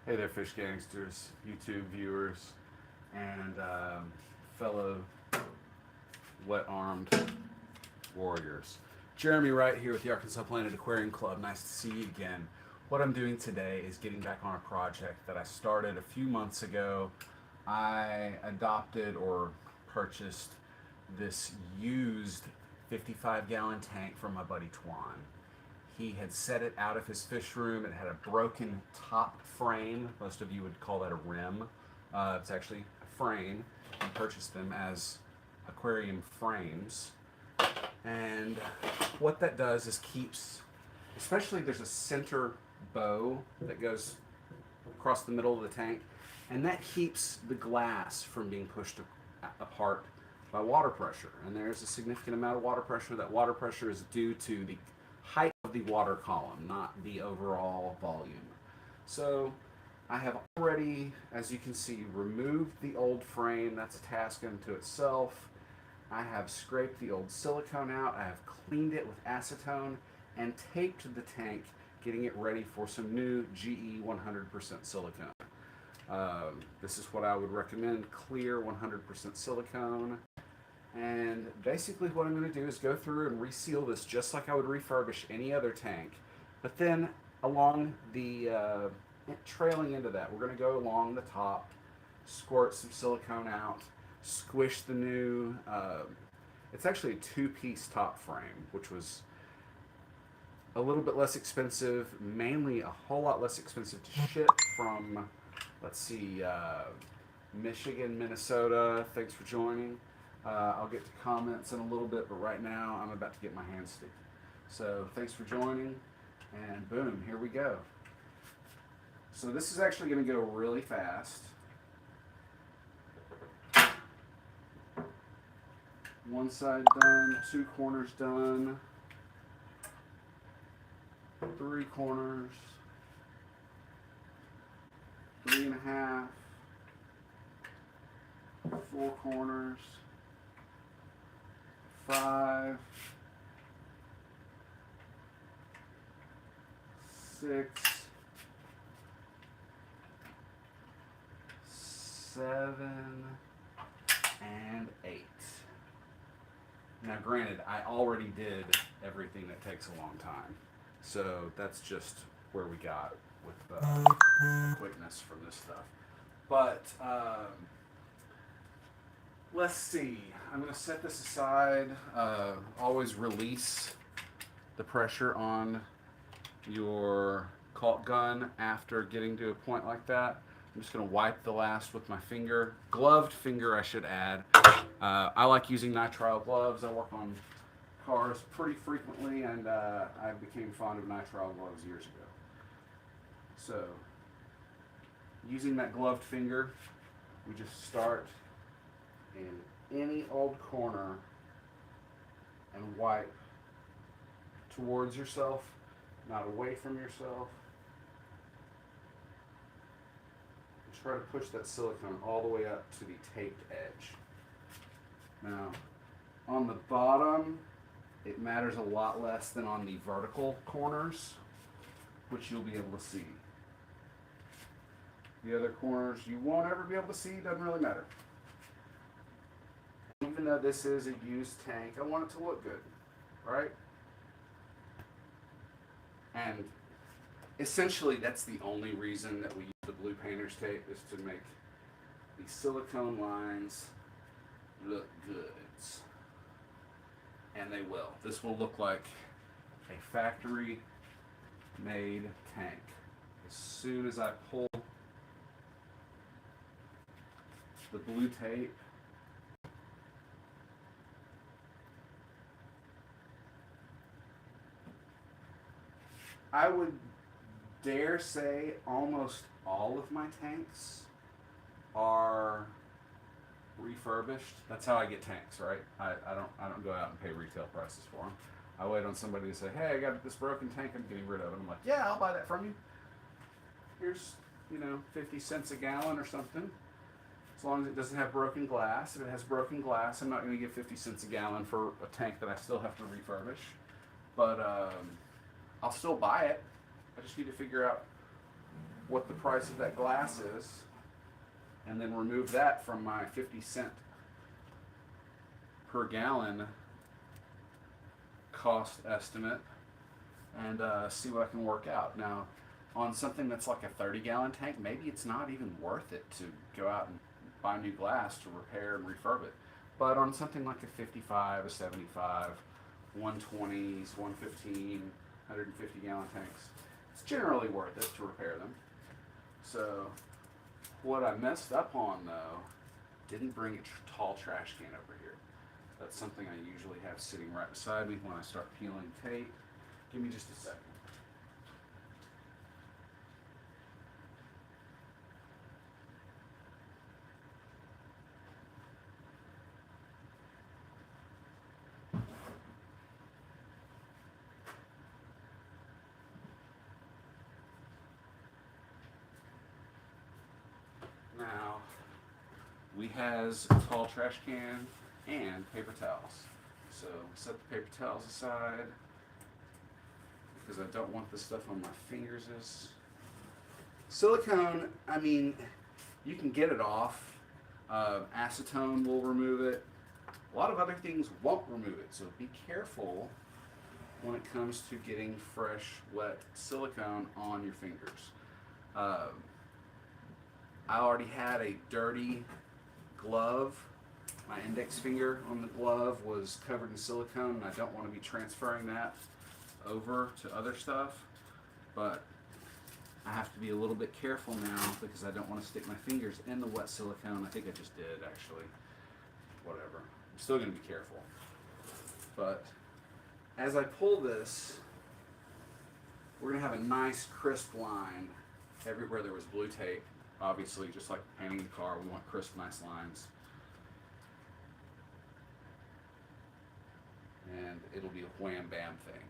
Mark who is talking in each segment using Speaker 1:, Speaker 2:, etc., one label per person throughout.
Speaker 1: Hey there, fish gangsters, YouTube viewers, and fellow wet-armed warriors. Jeremy Wright here with the Arkansas Planet Aquarium Club. Nice to see you again. What I'm doing today is getting back on a project that I started a few months ago. I adopted or purchased this used 55-gallon tank from my buddy Twan. He had set it out of his fish room. It had a broken top frame. Most of you would call that a rim. It's actually a frame. He purchased them as aquarium frames. And what that does is keeps, especially there's a center bow that goes across the middle of the tank, and that keeps the glass from being pushed apart by water pressure. And there's a significant amount of water pressure. That water pressure is due to the height of the water column, not the overall volume. So I have already, as you can see, removed the old frame. That's a task unto itself. I have scraped the old silicone out. I have cleaned it with acetone and taped the tank, getting it ready for some new GE 100% silicone. This is what I would recommend, clear 100% silicone. And basically what I'm going to do is go through and reseal this just like I would refurbish any other tank. But then along the trailing into that, we're going to go along the top, squirt some silicone out, squish the new, it's actually a two-piece top frame, which was a little bit less expensive, mainly a whole lot less expensive to ship from, let's see, Michigan, Minnesota. Thanks for joining. I'll get to comments in a little bit, but right now I'm about to get my hands sticky. So thanks for joining, and boom, here we go. So this is actually going to go really fast. One side done, two corners done, three corners, 3.5, four corners, 5, 6, 7, and 8. Now granted, I already did everything that takes a long time, so that's just where we got with the quickness from this stuff. But let's see, I'm going to set this aside. Always release the pressure on your caulk gun after getting to a point like that. I'm just going to wipe the last with my finger. Gloved finger, I should add. I like using nitrile gloves. I work on cars pretty frequently, and I became fond of nitrile gloves years ago. So, using that gloved finger, we just start in any old corner and wipe towards yourself, not away from yourself. Try to push that silicone all the way up to the taped edge. Now, on the bottom, it matters a lot less than on the vertical corners, which you'll be able to see. The other corners you won't ever be able to see, doesn't really matter. Even though this is a used tank, I want it to look good, right? And essentially, that's the only reason that we use the blue painter's tape, is to make the silicone lines look good. And they will. This will look like a factory made tank. As soon as I pull the blue tape, I would dare say almost all of my tanks are refurbished. That's how I get tanks, right? I don't go out and pay retail prices for them. I wait on somebody to say, hey, I got this broken tank I'm getting rid of. And I'm like, yeah, I'll buy that from you. Here's, 50 cents a gallon or something. As long as it doesn't have broken glass. If it has broken glass, I'm not going to give 50 cents a gallon for a tank that I still have to refurbish. But I'll still buy it. I just need to figure out what the price of that glass is, and then remove that from my 50 cent per gallon cost estimate, and see what I can work out. Now, on something that's like a 30-gallon tank, maybe it's not even worth it to go out and buy new glass to repair and refurb it. But on something like a 55, a 75, 120s, 115, 150-gallon tanks, it's generally worth it to repair them. So what I messed up on, though, didn't bring a tall trash can over here. That's something I usually have sitting right beside me when I start peeling tape. Give me just a second. Now, we has a tall trash can and paper towels. So set the paper towels aside because I don't want this stuff on my fingers. Silicone, I mean, you can get it off. Acetone will remove it. A lot of other things won't remove it, so be careful when it comes to getting fresh, wet silicone on your fingers. I already had a dirty glove. My index finger on the glove was covered in silicone, and I don't want to be transferring that over to other stuff. But I have to be a little bit careful now because I don't want to stick my fingers in the wet silicone. I think I just did, actually. Whatever. I'm still going to be careful. But as I pull this, we're going to have a nice crisp line everywhere there was blue tape. Obviously, just like painting the car, we want crisp, nice lines. And it'll be a wham-bam thing.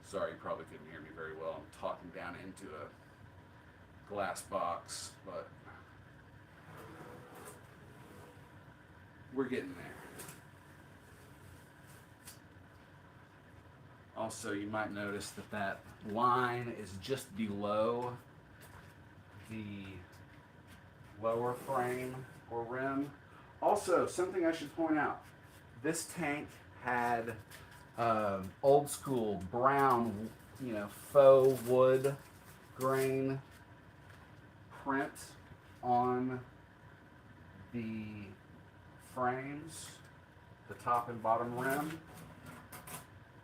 Speaker 1: Sorry, you probably couldn't hear me very well. I'm talking down into a glass box, but we're getting there. Also, you might notice that that line is just below the lower frame or rim. Also, something I should point out, this tank had old school brown, faux wood grain print on the frames, the top and bottom rim.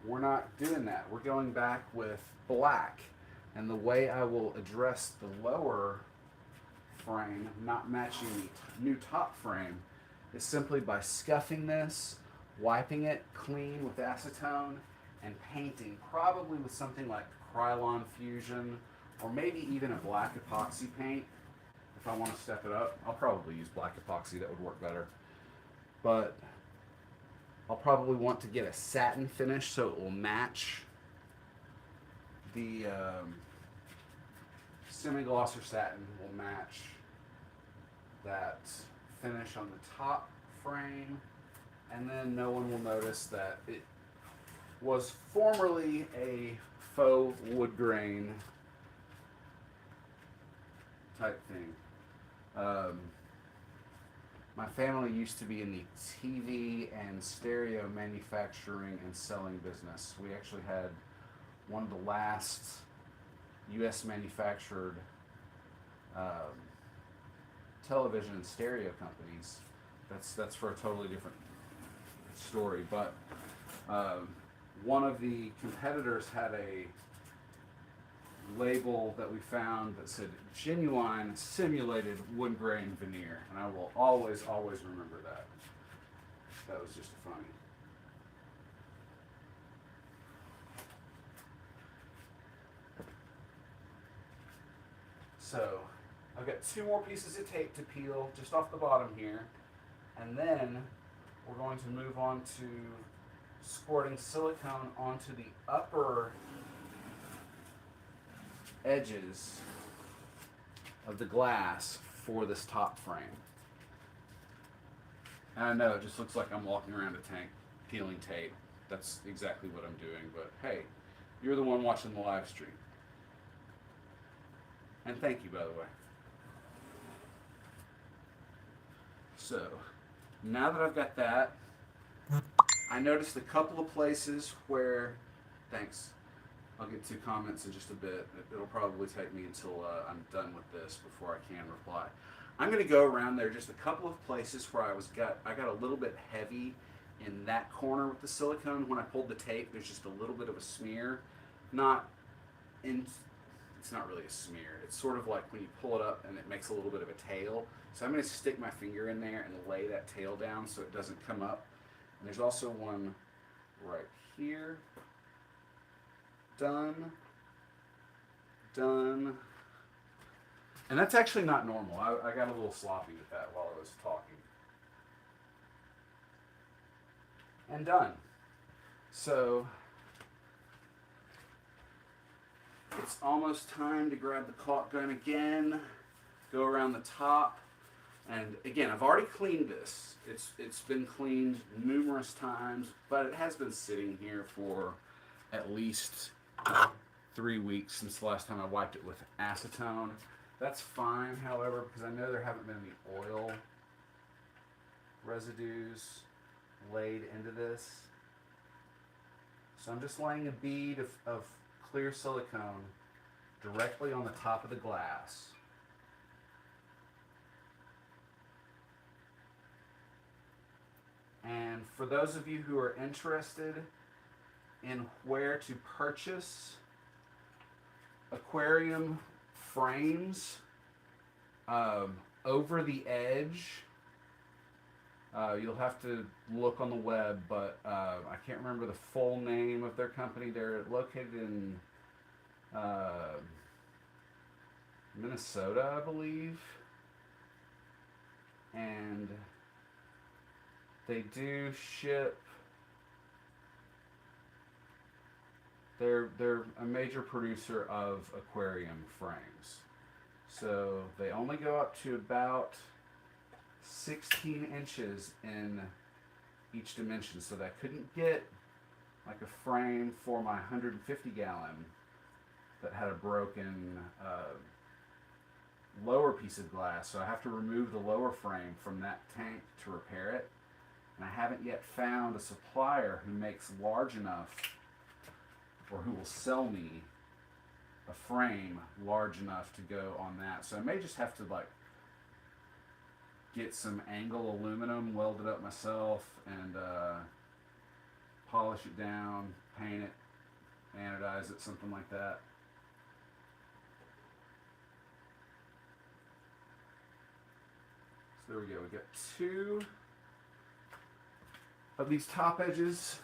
Speaker 1: We're not doing that. We're going back with black. And the way I will address the lower frame not matching the new top frame is simply by scuffing this, wiping it clean with acetone, and painting, probably with something like Krylon Fusion, or maybe even a black epoxy paint. If I want to step it up, I'll probably use black epoxy, that would work better. But I'll probably want to get a satin finish so it will match the semi-gloss or satin will match that finish on the top frame, and then no one will notice that it was formerly a faux wood grain type thing. My family used to be in the TV and stereo manufacturing and selling business. We actually had one of the last U.S. manufactured television and stereo companies. That's for a totally different story. But one of the competitors had a label that we found that said genuine simulated wood grain veneer, and I will always remember that. That was just funny. So I've got 2 more pieces of tape to peel just off the bottom here, and then we're going to move on to squirting silicone onto the upper edges of the glass for this top frame. And I know it just looks like I'm walking around a tank peeling tape. That's exactly what I'm doing, but hey, you're the one watching the live stream. And thank you, by the way. So, now that I've got that, I noticed a couple of places where, thanks, I'll get to comments in just a bit. It'll probably take me until I'm done with this before I can reply. I'm going to go around there just a couple of places where I got a little bit heavy in that corner with the silicone. When I pulled the tape, there's just a little bit of a smear. It's not really a smear. It's sort of like when you pull it up and it makes a little bit of a tail. So I'm going to stick my finger in there and lay that tail down so it doesn't come up. And there's also one right here. Done. Done. And that's actually not normal. I got a little sloppy with that while I was talking. And done. So it's almost time to grab the caulk gun again, go around the top. And again, I've already cleaned this. It's been cleaned numerous times, but it has been sitting here for at least 3 weeks since the last time I wiped it with acetone. That's fine, however, because I know there haven't been any oil residues laid into this. So I'm just laying a bead of clear silicone directly on the top of the glass. And for those of you who are interested in where to purchase aquarium frames over the edge, you'll have to look on the web, but I can't remember the full name of their company. They're located in Minnesota, I believe, and they do ship. They're a major producer of aquarium frames. So they only go up to about 16 inches in each dimension. So I couldn't get like a frame for my 150 gallon that had a broken lower piece of glass. So I have to remove the lower frame from that tank to repair it. And I haven't yet found a supplier who makes large enough, or who will sell me a frame large enough to go on that. So I may just have to like get some angle aluminum, weld it up myself, and polish it down, paint it, anodize it, something like that. So there we go. We got 2 of these top edges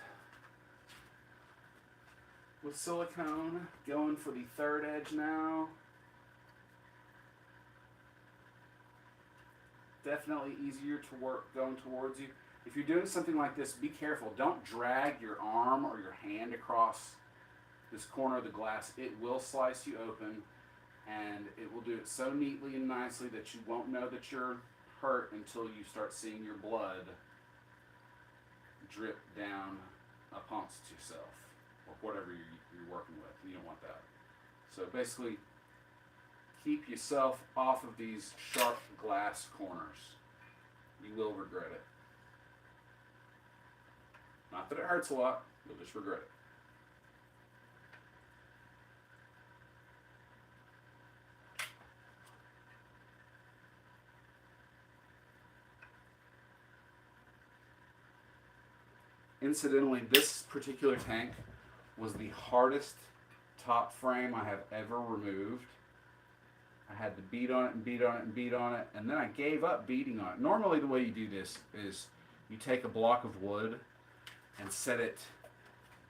Speaker 1: with silicone, going for the 3rd edge now. Definitely easier to work going towards you. If you're doing something like this, be careful. Don't drag your arm or your hand across this corner of the glass. It will slice you open, and it will do it so neatly and nicely that you won't know that you're hurt until you start seeing your blood drip down amongst yourself, or whatever you're working with. You don't want that. So basically, keep yourself off of these sharp glass corners. You will regret it. Not that it hurts a lot, you'll just regret it. Incidentally, this particular tank was the hardest top frame I have ever removed. I had to beat on it and beat on it and beat on it, and then I gave up beating on it. Normally the way you do this is you take a block of wood and set it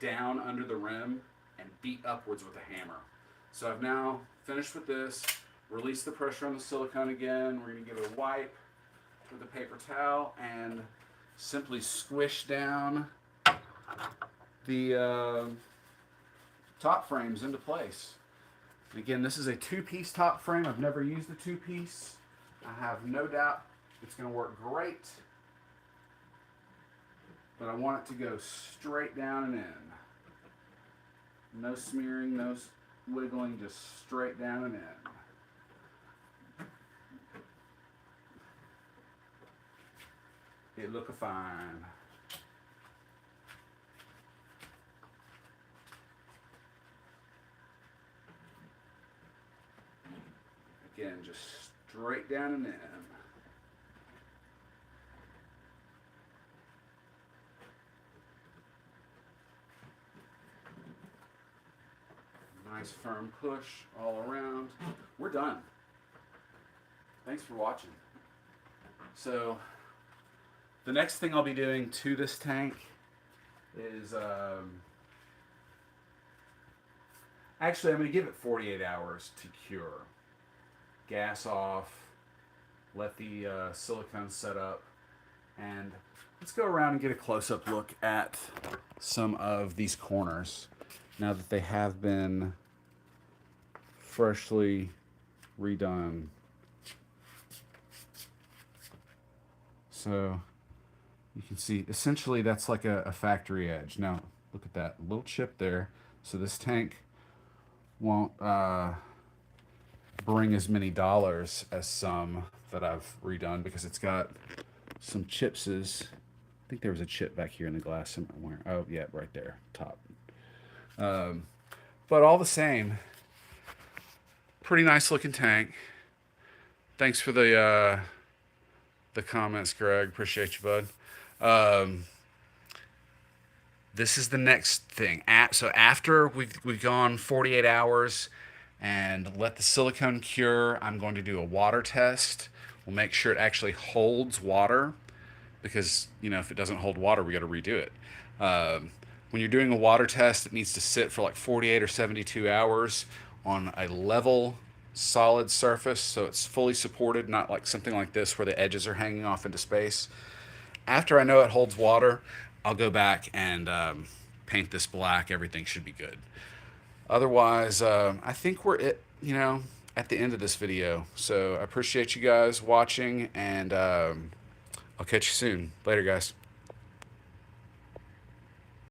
Speaker 1: down under the rim and beat upwards with a hammer. So I've now finished with this, release the pressure on the silicone again. We're going to give it a wipe with a paper towel and simply squish down the top frames into place. And again, this is a 2-piece top frame. I've never used a 2-piece. I have no doubt it's going to work great, but I want it to go straight down and in. No smearing, no wiggling, just straight down and in. it look fine. Again, just straight down and in. Nice firm push all around. We're done. Thanks for watching. So the next thing I'll be doing to this tank is actually I'm going to give it 48 hours to cure. Gas off, let the silicone set up, and let's go around and get a close-up look at some of these corners now that they have been freshly redone. So you can see essentially that's like a factory edge. Now look at that little chip there. So this tank won't bring as many dollars as some that I've redone because it's got some chipses. I think there was a chip back here in the glass somewhere. Oh yeah, right there, top. But all the same, pretty nice looking tank. Thanks for the comments, Greg. Appreciate you, bud. This is the next thing. So after we've gone 48 hours and let the silicone cure, I'm going to do a water test. We'll make sure it actually holds water because, you know, if it doesn't hold water, we got to redo it. When you're doing a water test, it needs to sit for like 48 or 72 hours on a level, solid surface, so it's fully supported, not like something like this where the edges are hanging off into space. After I know it holds water, I'll go back and paint this black. Everything should be good. Otherwise, I think we're at the end of this video. So I appreciate you guys watching, and I'll catch you soon. Later, guys.